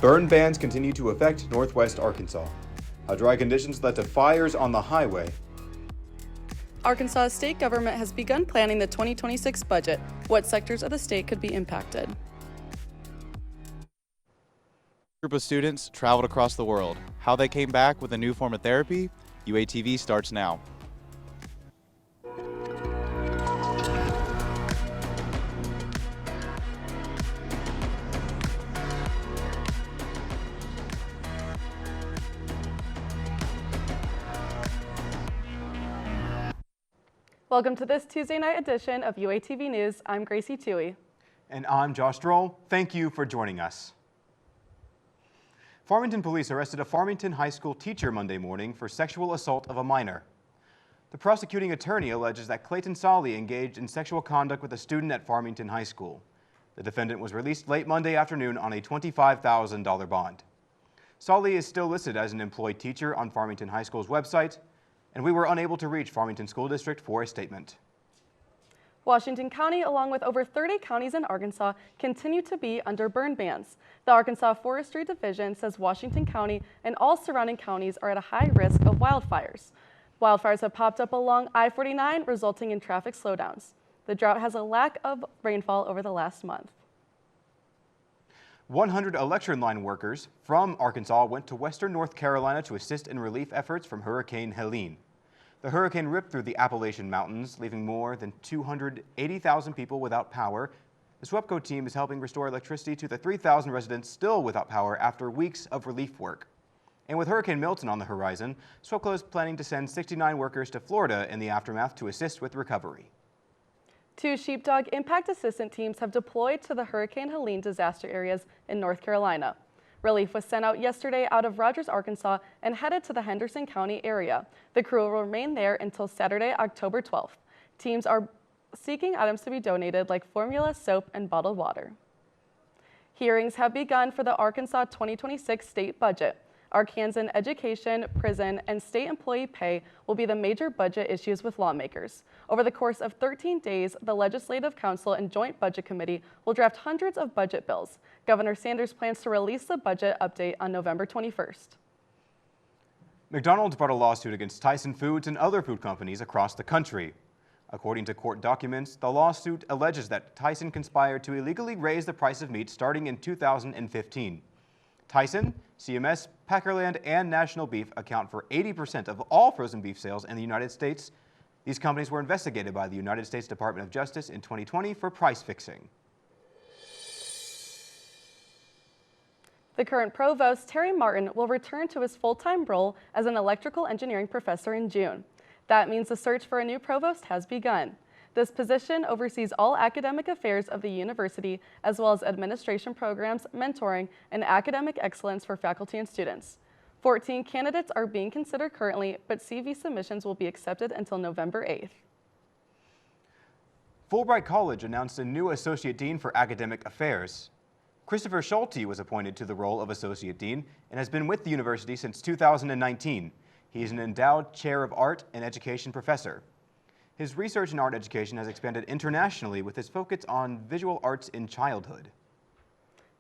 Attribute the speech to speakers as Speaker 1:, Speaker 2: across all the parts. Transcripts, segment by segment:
Speaker 1: Burn bans continue to affect northwest Arkansas. How dry conditions led to fires on the highway.
Speaker 2: Arkansas state government has begun planning the 2026 budget. What sectors of the state could be impacted?
Speaker 3: A group of students traveled across the world. How they came back with a new form of therapy? UATV starts now.
Speaker 2: Welcome to this Tuesday night edition of UATV News. I'm Gracie Toohey.
Speaker 4: And I'm Josh Droll. Thank you for joining us. Farmington police arrested a Farmington High School teacher Monday morning for sexual assault of a minor. The prosecuting attorney alleges that Clayton Solly engaged in sexual conduct with a student at Farmington High School. The defendant was released late Monday afternoon on a $25,000 bond. Solly is still listed as an employed teacher on Farmington High School's website, and we were unable to reach Farmington School District for a statement.
Speaker 2: Washington County, along with over 30 counties in Arkansas, continue to be under burn bans. The Arkansas Forestry Division says Washington County and all surrounding counties are at a high risk of wildfires. Wildfires have popped up along I-49, resulting in traffic slowdowns. The drought has a lack of rainfall over the last month.
Speaker 4: 100 electric line workers from Arkansas went to western North Carolina to assist in relief efforts from Hurricane Helene. The hurricane ripped through the Appalachian Mountains, leaving more than 280,000 people without power. The SWEPCO team is helping restore electricity to the 3,000 residents still without power after weeks of relief work. And with Hurricane Milton on the horizon, SWEPCO is planning to send 69 workers to Florida in the aftermath to assist with recovery.
Speaker 2: 2 Sheepdog Impact Assistant teams have deployed to the Hurricane Helene disaster areas in North Carolina. Relief was sent out yesterday out of Rogers, Arkansas, and headed to the Henderson County area. The crew will remain there until Saturday, October 12th. Teams are seeking items to be donated like formula, soap, and bottled water. Hearings have begun for the Arkansas 2026 state budget. Arkansan education, prison, and state employee pay will be the major budget issues with lawmakers. Over the course of 13 days, the Legislative Council and Joint Budget Committee will draft hundreds of budget bills. Governor Sanders plans to release the budget update on November 21st.
Speaker 4: McDonald's brought a lawsuit against Tyson Foods and other food companies across the country. According to court documents, the lawsuit alleges that Tyson conspired to illegally raise the price of meat starting in 2015. Tyson, CMS, Packerland, and National Beef account for 80% of all frozen beef sales in the United States. These companies were investigated by the United States Department of Justice in 2020 for price fixing.
Speaker 2: The current provost, Terry Martin, will return to his full-time role as an electrical engineering professor in June. That means the search for a new provost has begun. This position oversees all academic affairs of the university, as well as administration programs, mentoring, and academic excellence for faculty and students. 14 candidates are being considered currently, but CV submissions will be accepted until November 8th.
Speaker 4: Fulbright College announced a new Associate Dean for Academic Affairs. Christopher Schulte was appointed to the role of Associate Dean and has been with the university since 2019. He is an endowed Chair of Art and Education professor. His research in art education has expanded internationally with his focus on visual arts in childhood.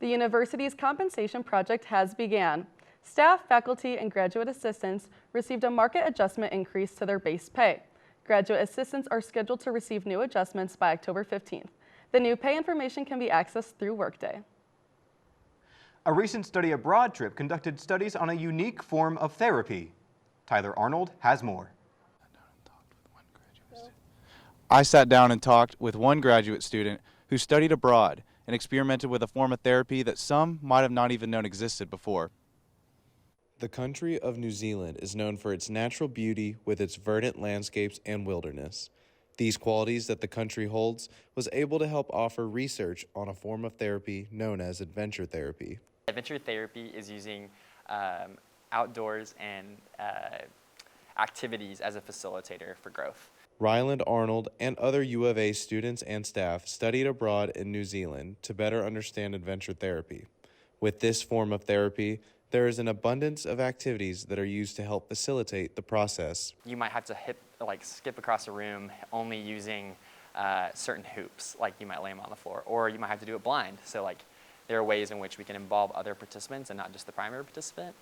Speaker 2: The university's compensation project has begun. Staff, faculty, and graduate assistants received a market adjustment increase to their base pay. Graduate assistants are scheduled to receive new adjustments by October 15th. The new pay information can be accessed through Workday.
Speaker 4: A recent study abroad trip conducted studies on a unique form of therapy. Tyler Arnold has more.
Speaker 3: I sat down and talked with one graduate student who studied abroad and experimented with a form of therapy that some might have not even known existed before.
Speaker 5: The country of New Zealand is known for its natural beauty with its verdant landscapes and wilderness. These qualities that the country holds was able to help offer research on a form of therapy known as adventure therapy.
Speaker 6: Adventure therapy is using outdoors and activities as a facilitator for growth.
Speaker 5: Ryland Arnold and other U of A students and staff studied abroad in New Zealand to better understand adventure therapy. With this form of therapy, there is an abundance of activities that are used to help facilitate the process.
Speaker 6: You might have to skip across a room only using certain hoops, like you might lay them on the floor, or you might have to do it blind. So there are ways in which we can involve other participants and not just the primary participant,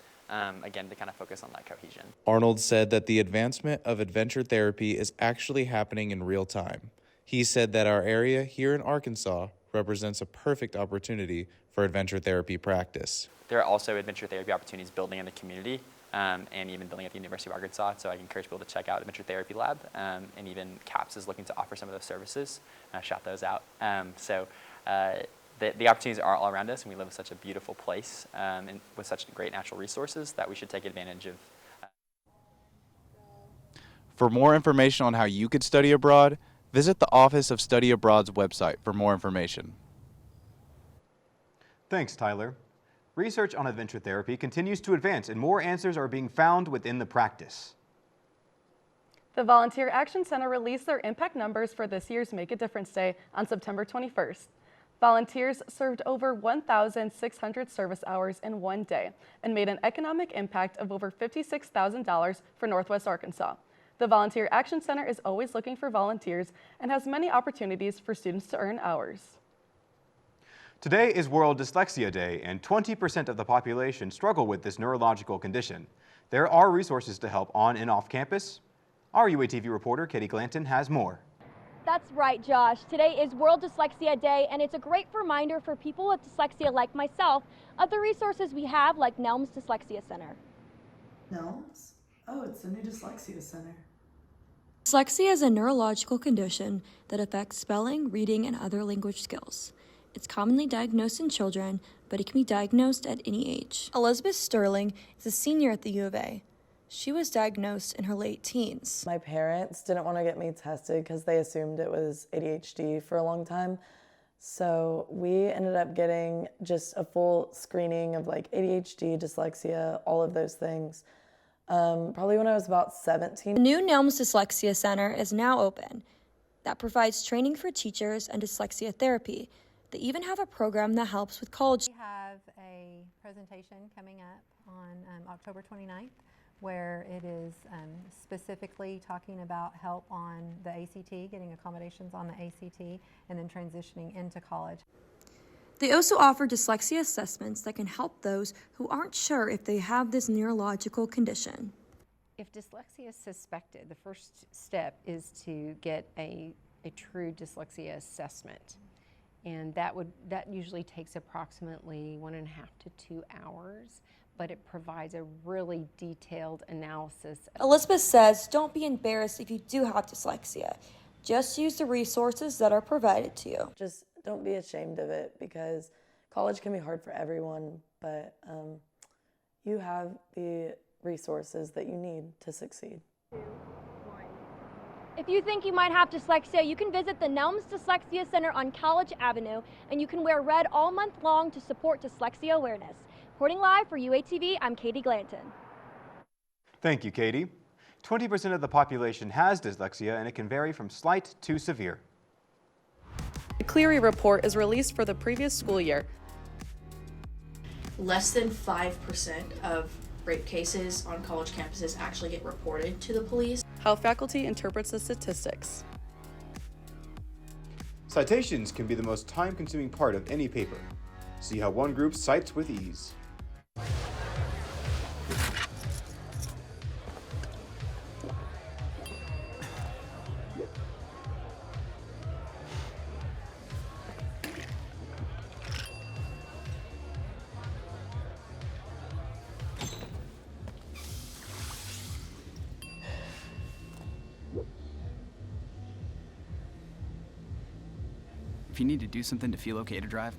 Speaker 6: again, to kind of focus on that cohesion.
Speaker 5: Arnold said that the advancement of adventure therapy is actually happening in real time. He said that our area here in Arkansas represents a perfect opportunity for adventure therapy practice.
Speaker 6: There are also adventure therapy opportunities building in the community and even building at the University of Arkansas. So I encourage people to check out Adventure Therapy Lab, and even CAPS is looking to offer some of those services. Shout those out. The opportunities are all around us, and we live in such a beautiful place and with such great natural resources that we should take advantage of.
Speaker 3: For more information on how you could study abroad, visit the Office of Study Abroad's website for more information.
Speaker 4: Thanks, Tyler. Research on adventure therapy continues to advance, and more answers are being found within the practice.
Speaker 2: The Volunteer Action Center released their impact numbers for this year's Make a Difference Day on September 21st. Volunteers served over 1,600 service hours in one day and made an economic impact of over $56,000 for Northwest Arkansas. The Volunteer Action Center is always looking for volunteers and has many opportunities for students to earn hours.
Speaker 4: Today is World Dyslexia Day, and 20% of the population struggle with this neurological condition. There are resources to help on and off campus. Our UATV reporter, Katie Glanton, has more.
Speaker 7: That's right, Josh. Today is World Dyslexia Day, and it's a great reminder for people with dyslexia like myself of the resources we have, like Nelms Dyslexia Center.
Speaker 8: Nelms? Oh, it's the new dyslexia center.
Speaker 9: Dyslexia is a neurological condition that affects spelling, reading, and other language skills. It's commonly diagnosed in children, but it can be diagnosed at any age. Elizabeth Sterling is a senior at the U of A. She was diagnosed in her late teens.
Speaker 8: My parents didn't want to get me tested because they assumed it was ADHD for a long time. So we ended up getting just a full screening of like ADHD, dyslexia, all of those things. Probably when I was about 17.
Speaker 9: The new Nelms Dyslexia Center is now open that provides training for teachers and dyslexia therapy. They even have a program that helps with college.
Speaker 10: We have a presentation coming up on October 29th where it is specifically talking about help on the ACT, getting accommodations on the ACT, and then transitioning into college.
Speaker 9: They also offer dyslexia assessments that can help those who aren't sure if they have this neurological condition.
Speaker 11: If dyslexia is suspected, the first step is to get a true dyslexia assessment. And that usually takes approximately 1.5 to 2 hours, but it provides a really detailed analysis.
Speaker 9: Elizabeth says, don't be embarrassed if you do have dyslexia. Just use the resources that are provided to you.
Speaker 8: Just don't be ashamed of it, because college can be hard for everyone, but you have the resources that you need to succeed.
Speaker 7: If you think you might have dyslexia, you can visit the Nelms Dyslexia Center on College Avenue, and you can wear red all month long to support dyslexia awareness. Reporting live for UATV, I'm Katie Glanton.
Speaker 4: Thank you, Katie. 20% of the population has dyslexia, and it can vary from slight to severe.
Speaker 2: The Cleary report is released for the previous school year.
Speaker 12: Less than 5% of rape cases on college campuses actually get reported to the police.
Speaker 2: How faculty interprets the statistics.
Speaker 1: Citations can be the most time-consuming part of any paper. See how one group cites with ease.
Speaker 13: If you need to do something to feel okay to drive,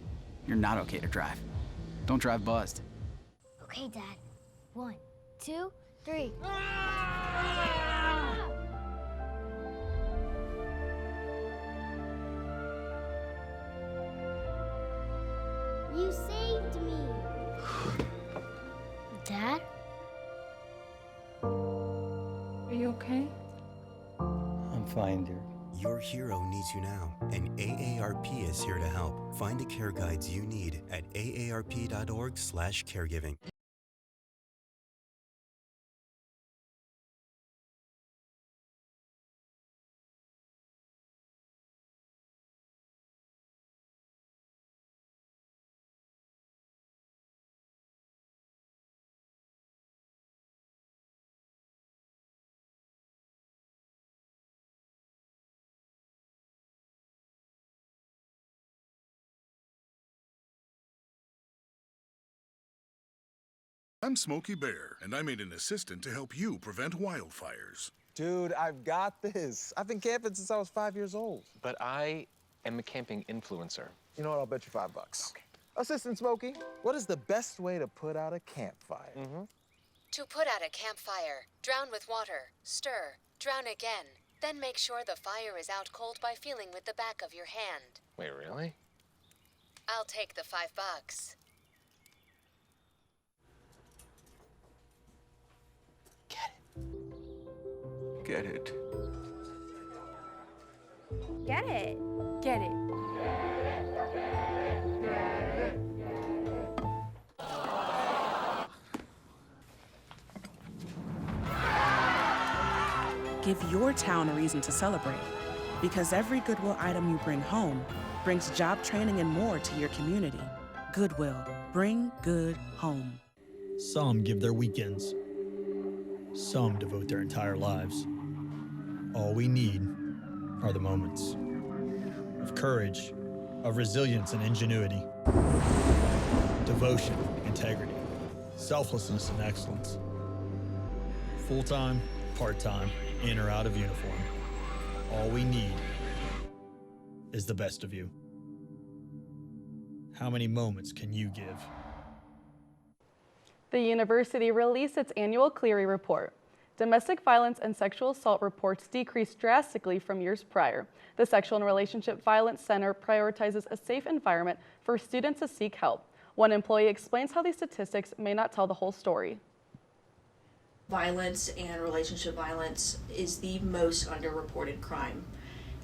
Speaker 13: you're not okay to drive. Don't drive buzzed.
Speaker 14: Okay, Dad. 1, 2, 3. You saved me. Dad?
Speaker 15: Are you okay?
Speaker 16: I'm fine, dear.
Speaker 17: Your hero needs you now, and AARP is here to help. Find the care guides you need at aarp.org/caregiving.
Speaker 18: I'm Smokey Bear, and I made an assistant to help you prevent wildfires.
Speaker 19: Dude, I've got this. I've been camping since I was 5 years old.
Speaker 20: But I am a camping influencer.
Speaker 19: You know what? I'll bet you $5. Okay. Assistant Smokey, what is the best way to put out a campfire?
Speaker 21: To put out a campfire, drown with water, stir, drown again. Then make sure the fire is out cold by feeling with the back of your hand.
Speaker 20: Wait, really?
Speaker 21: I'll take the $5.
Speaker 20: Get it.
Speaker 7: Get it.
Speaker 15: Get it.
Speaker 22: Give your town a reason to celebrate, because every Goodwill item you bring home brings job training and more to your community. Goodwill, bring good home.
Speaker 23: Some give their weekends. Some devote their entire lives. All we need are the moments of courage, of resilience and ingenuity, devotion, integrity, selflessness and excellence. Full-time, part-time, in or out of uniform. All we need is the best of you. How many moments can you give?
Speaker 2: The university released its annual Cleary report. Domestic violence and sexual assault reports decreased drastically from years prior. The Sexual and Relationship Violence Center prioritizes a safe environment for students to seek help. One employee explains how these statistics may not tell the whole story.
Speaker 12: Violence and relationship violence is the most underreported crime.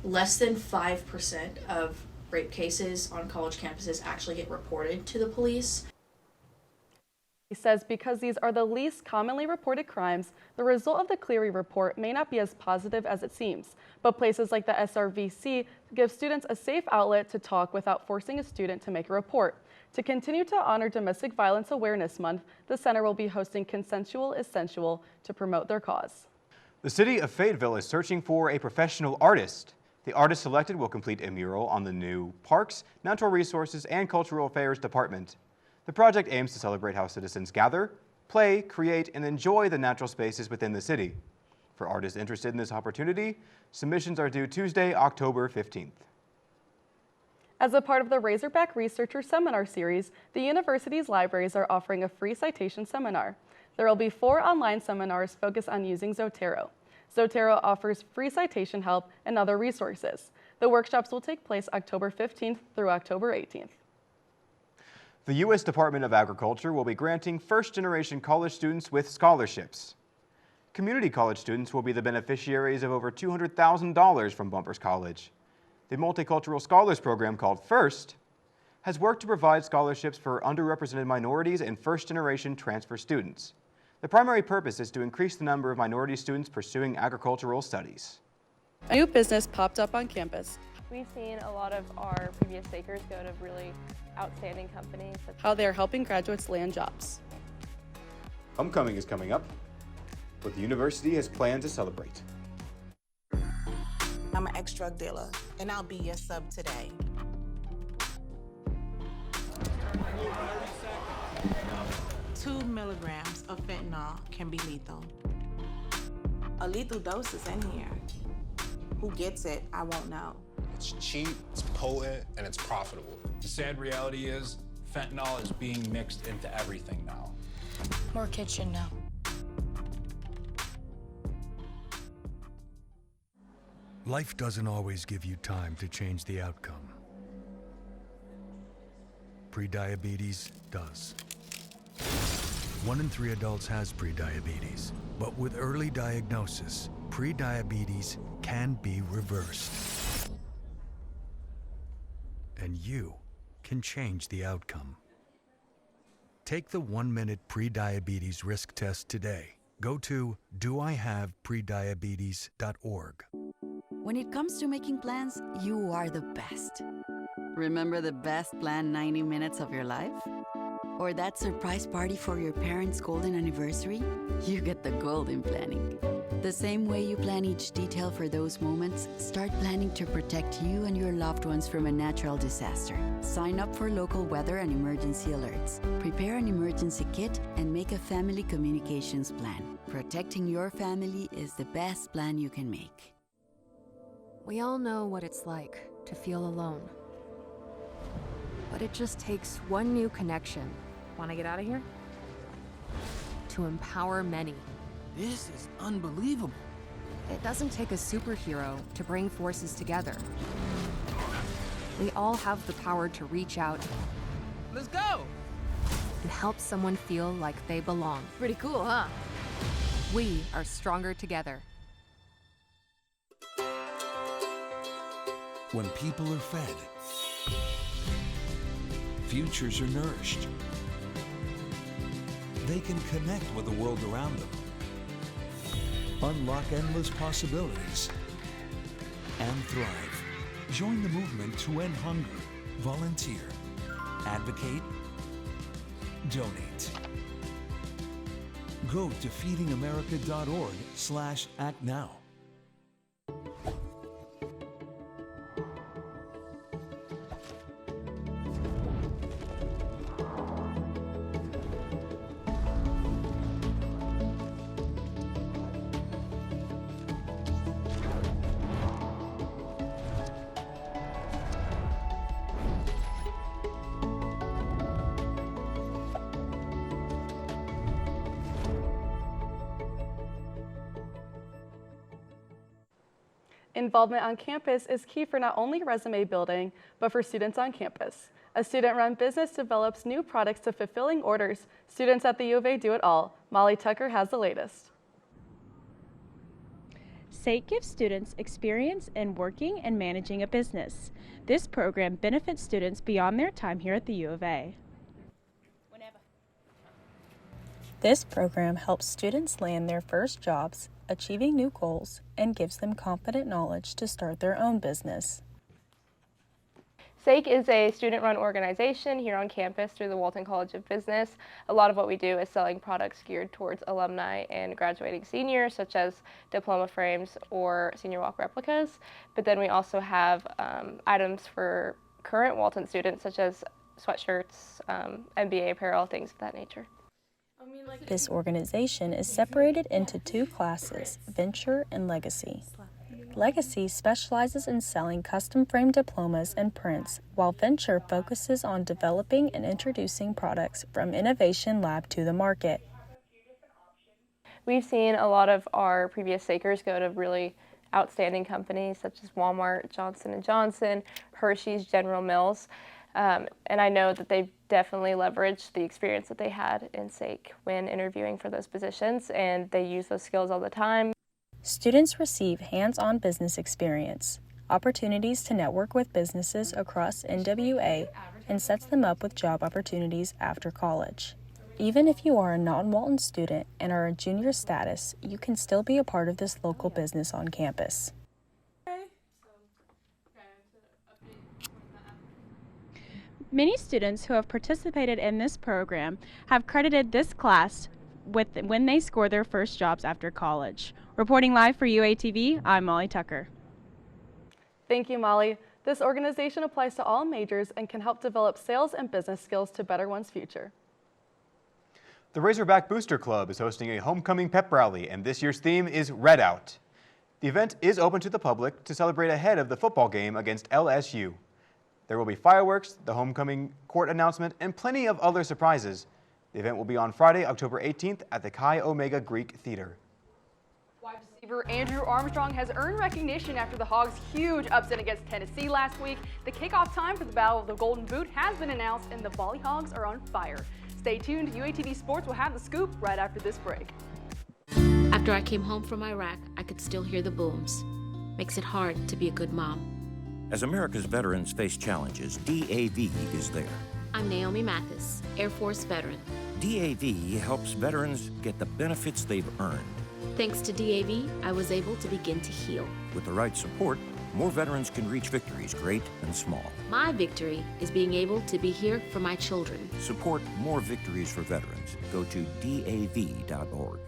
Speaker 12: Less than 5% of rape cases on college campuses actually get reported to the police.
Speaker 2: He says because these are the least commonly reported crimes, the result of the Cleary report may not be as positive as it seems. But places like the SRVC give students a safe outlet to talk without forcing a student to make a report. To continue to honor Domestic Violence Awareness Month, the center will be hosting Consensual is Sensual to promote their cause.
Speaker 4: The city of Fayetteville is searching for a professional artist. The artist selected will complete a mural on the new Parks, Natural Resources, and Cultural Affairs Department. The project aims to celebrate how citizens gather, play, create, and enjoy the natural spaces within the city. For artists interested in this opportunity, submissions are due Tuesday, October 15th.
Speaker 2: As a part of the Razorback Researcher Seminar Series, the university's libraries are offering a free citation seminar. There will be 4 online seminars focused on using Zotero. Zotero offers free citation help and other resources. The workshops will take place October 15th through October 18th.
Speaker 4: The U.S. Department of Agriculture will be granting first-generation college students with scholarships. Community college students will be the beneficiaries of over $200,000 from Bumpers College. The Multicultural Scholars Program, called FIRST, has worked to provide scholarships for underrepresented minorities and first-generation transfer students. The primary purpose is to increase the number of minority students pursuing agricultural studies.
Speaker 2: A new business popped up on campus.
Speaker 24: We've seen a lot of our previous takers go to really outstanding companies.
Speaker 2: How they are helping graduates land jobs.
Speaker 1: Homecoming is coming up, what the university has planned to celebrate.
Speaker 25: I'm an ex-drug dealer, and I'll be your sub today. Two milligrams of fentanyl can be lethal. A lethal dose is in here. Who gets it, I won't know.
Speaker 26: It's cheap, it's potent, and it's profitable. The sad reality is, fentanyl is being mixed into everything now.
Speaker 27: More kids should know.
Speaker 18: Life doesn't always give you time to change the outcome. Prediabetes does. 1 in 3 adults has prediabetes, but with early diagnosis, prediabetes can be reversed. And you can change the outcome. Take the 1-minute prediabetes risk test today. Go to doihaveprediabetes.org.
Speaker 28: When it comes to making plans, you are the best. Remember the best planned 90 minutes of your life? Or that surprise party for your parents' golden anniversary? You get the golden planning. The same way you plan each detail for those moments, start planning to protect you and your loved ones from a natural disaster. Sign up for local weather and emergency alerts. Prepare an emergency kit and make a family communications plan. Protecting your family is the best plan you can make.
Speaker 3: We all know what it's like to feel alone. But it just takes one new connection. Want to get out of here? To empower many.
Speaker 5: This is unbelievable.
Speaker 3: It doesn't take a superhero to bring forces together. We all have the power to reach out.
Speaker 5: Let's go!
Speaker 3: And help someone feel like they belong.
Speaker 27: Pretty cool, huh?
Speaker 3: We are stronger together.
Speaker 18: When people are fed, futures are nourished. They can connect with the world around them, unlock endless possibilities, and thrive. Join the movement to end hunger. Volunteer. Advocate. Donate. Go to feedingamerica.org/actnow.
Speaker 2: Involvement on campus is key for not only resume building, but for students on campus. A student-run business develops new products to fulfilling orders. Students at the U of A do it all. Molly Tucker has the latest.
Speaker 6: SAKE gives students experience in working and managing a business. This program benefits students beyond their time here at the U of A. This program helps students land their first jobs, achieving new goals, and gives them confident knowledge to start their own business.
Speaker 24: SAKE is a student-run organization here on campus through the Walton College of Business. A lot of what we do is selling products geared towards alumni and graduating seniors, such as diploma frames or senior walk replicas. But then we also have items for current Walton students, such as sweatshirts, MBA apparel, things of that nature.
Speaker 6: This organization is separated into two classes, Venture and Legacy. Legacy specializes in selling custom-frame diplomas and prints, while Venture focuses on developing and introducing products from innovation lab to the market.
Speaker 24: We've seen a lot of our previous SAKers go to really outstanding companies such as Walmart, Johnson & Johnson, Hershey's, General Mills. And I know that they've definitely leveraged the experience that they had in SAKE when interviewing for those positions, and they use those skills all the time.
Speaker 6: Students receive hands-on business experience, opportunities to network with businesses across NWA, and sets them up with job opportunities after college. Even if you are a non-Walton student and are a junior status, you can still be a part of this local business on campus. Many students who have participated in this program have credited this class when they score their first jobs after college. Reporting live for UATV, I'm Molly Tucker.
Speaker 2: Thank you, Molly. This organization applies to all majors and can help develop sales and business skills to better one's future.
Speaker 4: The Razorback Booster Club is hosting a homecoming pep rally, and this year's theme is Red Out. The event is open to the public to celebrate ahead of the football game against LSU. There will be fireworks, the homecoming court announcement, and plenty of other surprises. The event will be on Friday, October 18th at the Chi Omega Greek Theater.
Speaker 8: Wide receiver Andrew Armstrong has earned recognition after the Hogs' huge upset against Tennessee last week. The kickoff time for the Battle of the Golden Boot has been announced, and the Volley Hogs are on fire. Stay tuned. UATV Sports will have the scoop right after this break.
Speaker 9: After I came home from Iraq, I could still hear the booms. Makes it hard to be a good mom.
Speaker 10: As America's veterans face challenges, DAV is there.
Speaker 9: I'm Naomi Mathis, Air Force veteran.
Speaker 10: DAV helps veterans get the benefits they've earned.
Speaker 9: Thanks to DAV, I was able to begin to heal.
Speaker 10: With the right support, more veterans can reach victories great and small.
Speaker 9: My victory is being able to be here for my children.
Speaker 10: Support more victories for veterans. Go to DAV.org.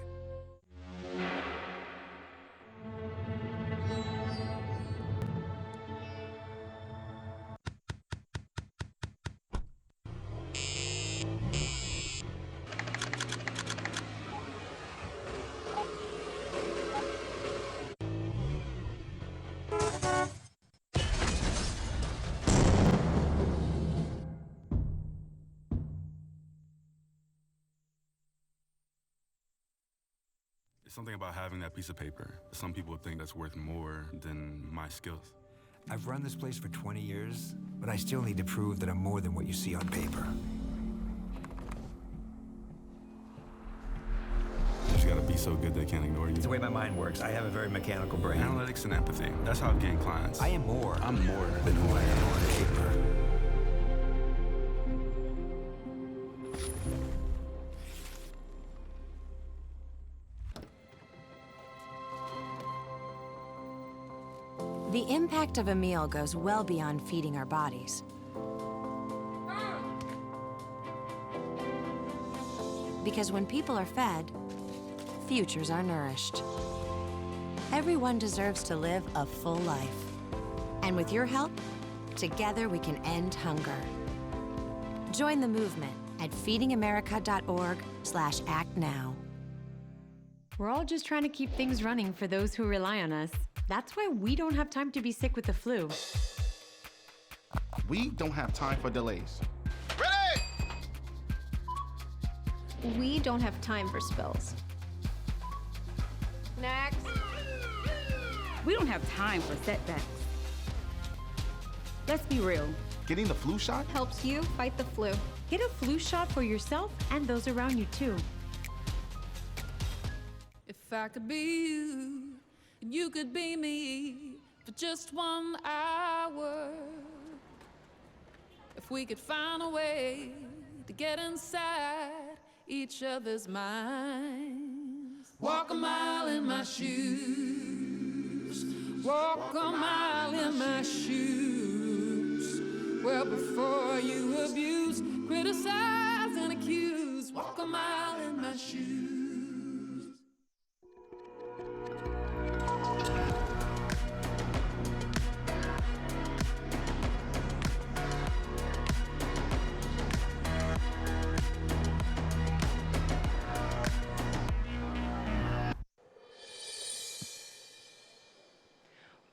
Speaker 11: There's something about having that piece of paper. Some people think that's worth more than my skills.
Speaker 13: I've run this place for 20 years, but I still need to prove that I'm more than what you see on paper.
Speaker 11: You just gotta be so good they can't ignore you.
Speaker 13: It's the way my mind works. I have a very mechanical brain.
Speaker 11: Analytics and empathy. That's how I've gained clients.
Speaker 13: I am more.
Speaker 11: I'm more
Speaker 13: than who I am on paper.
Speaker 14: The impact of a meal goes well beyond feeding our bodies. Because when people are fed, futures are nourished. Everyone deserves to live a full life. And with your help, together we can end hunger. Join the movement at feedingamerica.org/actnow.
Speaker 16: We're all just trying to keep things running for those who rely on us. That's why we don't have time to be sick with the flu.
Speaker 17: We don't have time for delays.
Speaker 19: We don't have time for spills.
Speaker 16: Next.
Speaker 20: We don't have time for setbacks. Let's be real.
Speaker 17: Getting the flu shot
Speaker 19: helps you fight the flu.
Speaker 16: Get a flu shot for yourself and those around you too.
Speaker 15: If I could be you, and you could be me for just 1 hour. If we could find a way to get inside each other's minds. Walk a mile in my shoes. Walk a mile in my shoes. Well, before you abuse, criticize, and accuse. Walk a mile in my shoes.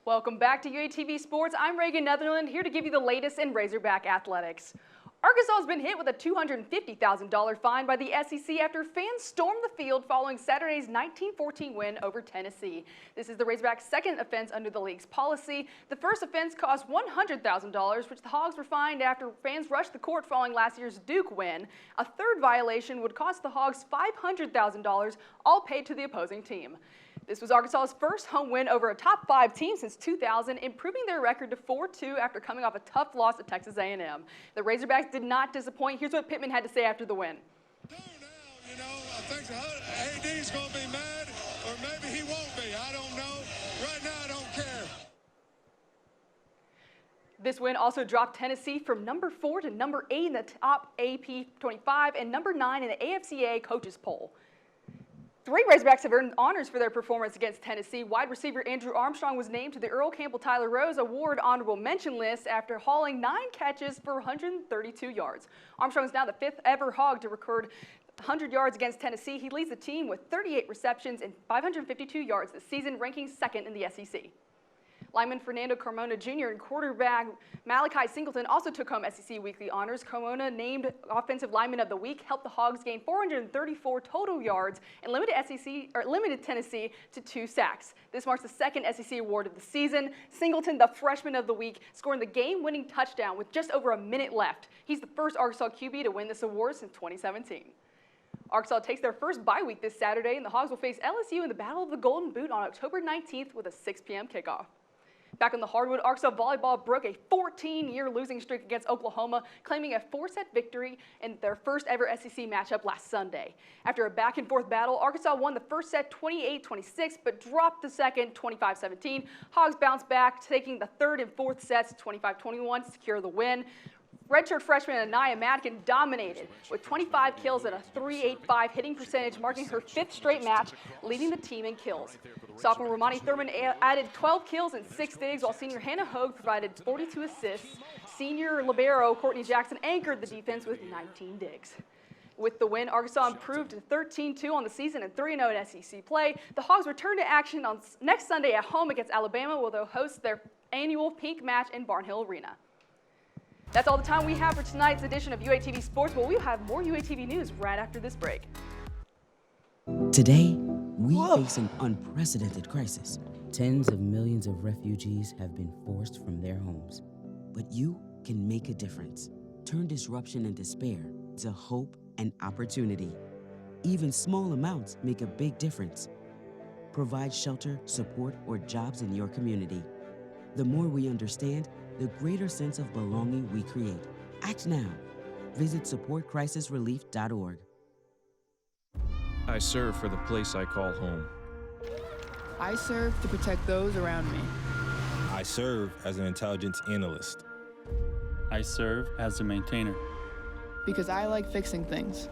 Speaker 8: Welcome back to UATV Sports. I'm Reagan Netherland, here to give you the latest in Razorback athletics. Arkansas has been hit with a $250,000 fine by the SEC after fans stormed the field following Saturday's 19-14 win over Tennessee. This is the Razorbacks' second offense under the league's policy. The first offense cost $100,000, which the Hogs were fined after fans rushed the court following last year's Duke win. A third violation would cost the Hogs $500,000, all paid to the opposing team. This was Arkansas's first home win over a top 5 team since 2000, improving their record to 4-2 after coming off a tough loss to Texas A&M. The Razorbacks did not disappoint. Here's what Pittman had to say after the win.
Speaker 21: You know, I think the AD's going to be mad, or maybe he won't be. I don't know. Right now, I don't care.
Speaker 8: This win also dropped Tennessee from number 4 to number 8 in the top AP 25 and number 9 in the AFCA coaches poll. 3 Razorbacks have earned honors for their performance against Tennessee. Wide receiver Andrew Armstrong was named to the Earl Campbell Tyler Rose Award honorable mention list after hauling 9 catches for 132 yards. Armstrong is now the 5th ever Hog to record 100 yards against Tennessee. He leads the team with 38 receptions and 552 yards this season, ranking 2nd in the SEC. Lineman Fernando Carmona Jr. and quarterback Malachi Singleton also took home SEC Weekly honors. Carmona, named Offensive Lineman of the Week, helped the Hogs gain 434 total yards and limited Tennessee to 2 sacks. This marks the 2nd SEC award of the season. Singleton, the Freshman of the Week, scoring the game-winning touchdown with just over a minute left. He's the first Arkansas QB to win this award since 2017. Arkansas takes their first bye week this Saturday, and the Hogs will face LSU in the Battle of the Golden Boot on October 19th with a 6 p.m. kickoff. Back on the hardwood, Arkansas volleyball broke a 14-year losing streak against Oklahoma, claiming a 4-set victory in their first ever SEC matchup last Sunday. After a back-and-forth battle, Arkansas won the first set 28-26, but dropped the second 25-17. Hogs bounced back, taking the third and fourth sets 25-21 to secure the win. Redshirt freshman Anaya Madkin dominated with 25 kills and a .385 hitting percentage, marking her 5th straight match, leading the team in kills. Sophomore Romani Thurman added 12 kills and 6 digs, while senior Hannah Hogue provided 42 assists. Senior libero Courtney Jackson anchored the defense with 19 digs. With the win, Arkansas improved to 13-2 on the season and 3-0 in SEC play. The Hogs return to action on next Sunday at home against Alabama, where they'll host their annual Pink match in Barnhill Arena. That's all the time we have for tonight's edition of UATV Sports, but we'll have more UATV news right after this break.
Speaker 1: Today, we face an unprecedented crisis. Tens of millions of refugees have been forced from their homes. But you can make a difference. Turn disruption and despair to hope and opportunity. Even small amounts make a big difference. Provide shelter, support, or jobs in your community. The more we understand, the greater sense of belonging we create. Act now. Visit supportcrisisrelief.org.
Speaker 7: I serve for the place I call home.
Speaker 12: I serve to protect those around me.
Speaker 22: I serve as an intelligence analyst.
Speaker 23: I serve as a maintainer.
Speaker 12: Because I like fixing things.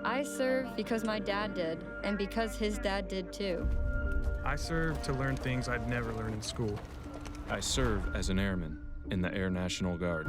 Speaker 25: I serve because my dad did, and because his dad did too.
Speaker 26: I serve to learn things I'd never learn in school.
Speaker 7: I serve as an airman in the Air National Guard.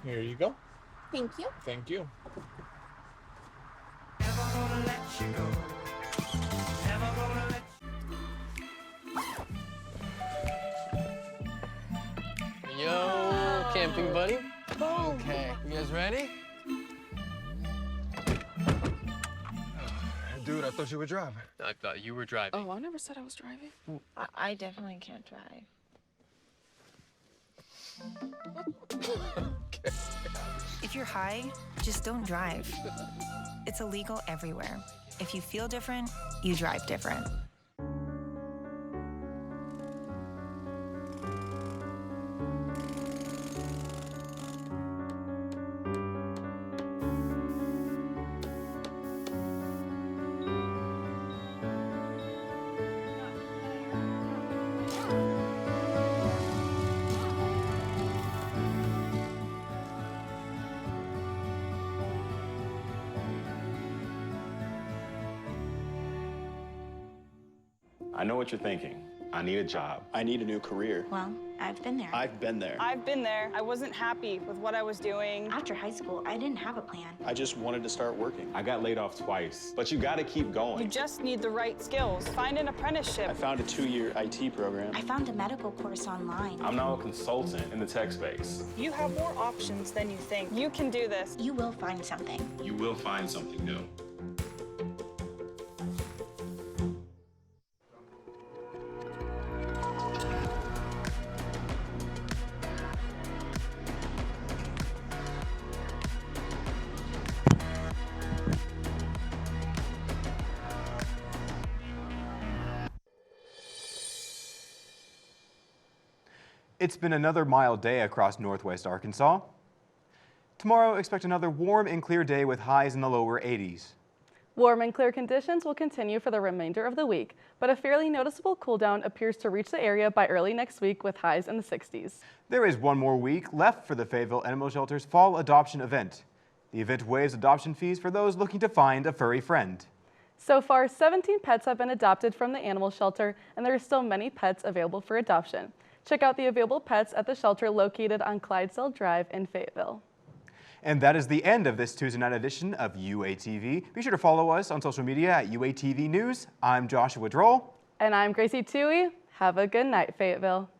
Speaker 28: Here you go.
Speaker 29: Thank you.
Speaker 28: Thank you.
Speaker 30: Yo, camping buddy. Okay, you guys ready?
Speaker 28: Dude, I thought you were driving.
Speaker 30: I thought you were driving.
Speaker 29: Oh, I never said I was driving.
Speaker 31: I definitely can't drive.
Speaker 28: Okay.
Speaker 32: If you're high, just don't drive. It's illegal everywhere. If you feel different, you drive different.
Speaker 33: I know what you're thinking. I need a job. I need a new career.
Speaker 32: Well, I've been there.
Speaker 33: I've been there.
Speaker 34: I've been there. I wasn't happy with what I was doing.
Speaker 32: After high school, I didn't have a plan.
Speaker 33: I just wanted to start working. I got laid off twice, but you gotta keep going.
Speaker 34: You just need the right skills. Find an apprenticeship.
Speaker 33: I found a 2-year IT program.
Speaker 32: I found a medical course online.
Speaker 33: I'm now a consultant in the tech space.
Speaker 34: You have more options than you think. You can do this.
Speaker 32: You will find something.
Speaker 33: You will find something new.
Speaker 4: It's been another mild day across northwest Arkansas. Tomorrow, expect another warm and clear day with highs in the lower 80s.
Speaker 2: Warm and clear conditions will continue for the remainder of the week, but a fairly noticeable cool down appears to reach the area by early next week with highs in the 60s.
Speaker 4: There is one more week left for the Fayetteville Animal Shelter's fall adoption event. The event waives adoption fees for those looking to find a furry friend.
Speaker 2: So far, 17 pets have been adopted from the animal shelter, and there are still many pets available for adoption. Check out the available pets at the shelter located on Clydesdale Drive in Fayetteville.
Speaker 4: And that is the end of this Tuesday night edition of UATV. Be sure to follow us on social media at UATV News. I'm Joshua Droll.
Speaker 2: And I'm Gracie Toohey. Have a good night, Fayetteville.